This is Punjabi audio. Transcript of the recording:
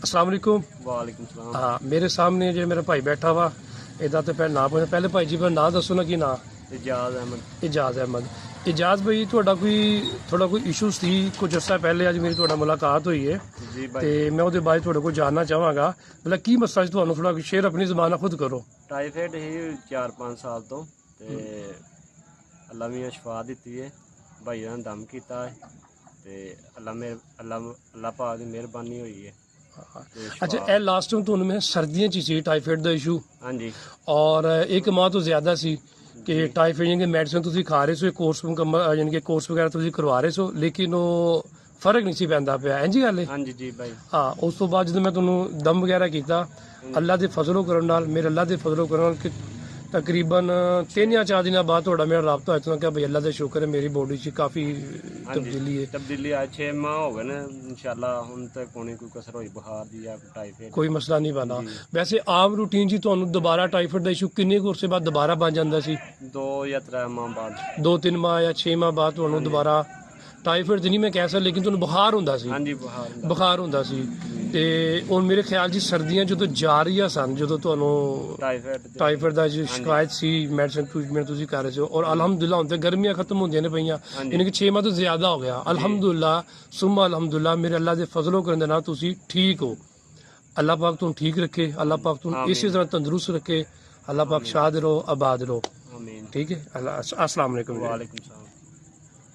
अस्सलाम वालेकुम। वालेकुम सलाम। हाँ, मेरे सामने जो मेरा भाई बैठा वा ਇਹਦਾ ਤੇ ਪਹਿਲਾਂ ਨਾ ਪੁੱਛ ਪਹਿਲੇ ਭਾਈ ਜੀ ਦਾ ਨਾਂ ਦੱਸੋ ਨਾ ਕੀ ਨਾਂ? इजाज अहमद। ਇਜਾਜ਼ ਅਹਿਮਦ। ਇਜਾਜ਼ ਭਾਈ ਤੁਹਾਡਾ ਥੋੜਾ ਕੋਈ ਇਸ਼ੂ ਸੀ ਕੁਝ ਅਰਸਾ ਪਹਿਲੇ, ਅੱਜ ਮੇਰੀ ਤੁਹਾਡਾ ਮੁਲਾਕਾਤ ਹੋਈ ਹੈ जी ਤੇ भाई, ਮੈਂ ਉਹਦੇ ਬਾਰੇ ਤੁਹਾਡੇ ਕੋਲ ਜਾਣਨਾ ਚਾਹਾਂਗਾ ਮਤਲਬ ਕੀ ਮਸਲਾ ਸੀ ਤੁਹਾਨੂੰ, ਥੋੜਾ ਸ਼ੇਅਰ ਆਪਣੀ ਜ਼ਬਾਨ ਨਾਲ ਖੁਦ ਕਰੋ। टाइफाइड ही 4-5 साल तो ते अल्लाह मियां शफा दी है, भाई ने दम किया है ते अल्लाह पाक की मेहरबानी हुई है। अच्छा, ਇਹ ਲਾਸਟ ਟਾਈਮ ਤੁਹਾਨੂੰ ਮੈਂ ਸਰਦੀਆਂ 'ਚ ਸੀ ਟਾਈਫਾइड ਦਾ ਇਸ਼ੂ, हाँ जी ਔਰ ਇੱਕ ਮਾਹ ਤੋਂ ਜ਼ਿਆਦਾ ਸੀ ਕਿ ਟਾਈਫਾइड ਯਾਨੀ ਕਿ ਮੈਡੀਸਨ ਤੁਸੀਂ ਖਾ ਰਹੇ ਸੋ, ਇਹ ਕੋਰਸ ਮੁਕੰਮਲ ਯਾਨੀ ਕਿ ਕੋਰਸ ਵਗੈਰਾ ਤੁਸੀਂ ਕਰਵਾ ਰਹੇ ਸੋ, ਲੇਕਿਨ ਉਹ ਫਰਕ ਨਹੀਂ ਸੀ ਪੈਂਦਾ ਪਿਆ। ਇੰਝ ਗੱਲ ਹੈ। हाँ जी जी भाई। ਹਾਂ, ਉਸ ਤੋਂ ਬਾਅਦ ਜਦੋਂ ਮੈਂ ਤੁਹਾਨੂੰ ਦਮ ਵਗੈਰਾ ਕੀਤਾ, ਅੱਲਾ ਦੇ ਫਜ਼ਲੋ ਕਰਨ ਨਾਲ, ਮੇਰੇ ਅੱਲਾ ਦੇ ਫਜ਼ਲੋ ਕਰਨ ਨਾਲ ਕਿ ਤਕਰੀਬਨ 3 ਜਾਂ 4 ਦਿਨਾਂ ਬਾਅਦ ਤੁਹਾਡਾ ਮੇਰਾ ਰਾਬਤਾ ਹੋਇਆ ਤਾਂ ਕਿ ਭਈ ਅੱਲਾ ਦਾ ਸ਼ੁਕਰ ਹੈ ਮੇਰੀ ਬੋਡੀ 'ਚ ਕਾਫੀ हाँ जी ਤਬਦੀਲੀ ਹੈ। तब्दीली आज 6 माह हो गए ना, इंशाल्लाह हुन तक कोई कसर होई बुखार दी या टाइफाइड। ਕੋਈ ਮਸਲਾ ਨਹੀਂ ਬਣਾ। ਵੈਸੇ ਆਮ ਰੂਟੀਨ 'ਚ ਤੁਹਾਨੂੰ ਦੁਬਾਰਾ ਟਾਈਫਾइड ਦਾ ਇਸ਼ੂ ਕਿੰਨੇ ਕੁ ਅਰਸੇ ਬਾਅਦ ਦੁਬਾਰਾ ਬਣ ਜਾਂਦਾ ਸੀ? 2 या 3 माह बाद। 2-3 ਮਾਹ ਜਾਂ 6 ਮਾਹ ਬਾਅਦ ਤੁਹਾਨੂੰ ਦੁਬਾਰਾ ਟਾਈਫਾइड ਤਾਂ ਨਹੀਂ ਮੈਂ ਕਹਿ ਸਕਦਾ, ਲੇਕਿਨ ਤੁਹਾਨੂੰ ਬੁਖਾਰ ਹੁੰਦਾ ਸੀ। हाँ जी बुखार। ਬੁਖਾਰ ਹੁੰਦਾ ਸੀ ਤੇ ਹੁਣ ਮੇਰੇ ਖਿਆਲ 'ਚ ਸਰਦੀਆਂ ਜਦੋਂ ਜਾ ਰਹੀਆਂ ਸਨ, ਜਦੋਂ ਤੁਹਾਨੂੰ ਟਾਈਫਾइड ਦਾ ਜੋ ਸ਼ਿਕਾਇਤ ਸੀ, ਮੈਡੀਸਨ ਟ੍ਰੀਟਮੈਂਟ ਤੁਸੀਂ ਕਰ ਰਹੇ ਸੀ, ਔਰ ਅਲਹਮਦੁਲਿਲਾ ਹੁਣ ਤੇ ਗਰਮੀਆਂ ਖਤਮ ਹੁੰਦੀਆਂ ਨੇ ਪਈਆਂ, ਯਾਨੀ ਕਿ 6 ਮਾਹ ਤੋਂ ਜ਼ਿਆਦਾ ਹੋ ਗਿਆ। ਅਲਹਮਦੁਲਿਲਾ ਸੁਮਾ ਅਲਹਮਦੁਲਿਲਾ, ਮੇਰੇ ਅੱਲਾ ਦੇ ਫਜ਼ਲੋ ਕਰਨ ਦੇ ਨਾਲ ਤੁਸੀਂ ਠੀਕ ਹੋ। ਅੱਲਾ ਪਾਕ ਤੁਹਾਨੂੰ ਠੀਕ ਰੱਖੇ, ਅੱਲਾ ਪਾਕ ਤੁਹਾਨੂੰ ਇਸੇ ਤਰ੍ਹਾਂ ਤੰਦਰੁਸਤ ਰੱਖੇ, ਅੱਲਾ ਪਾਕ ਸ਼ਾਦ ਰਹੋ, ਆਬਾਦ ਰਹੋ। आमीन। ठीक है। अस्सलाम वालेकुम। वालेकुम सलाम।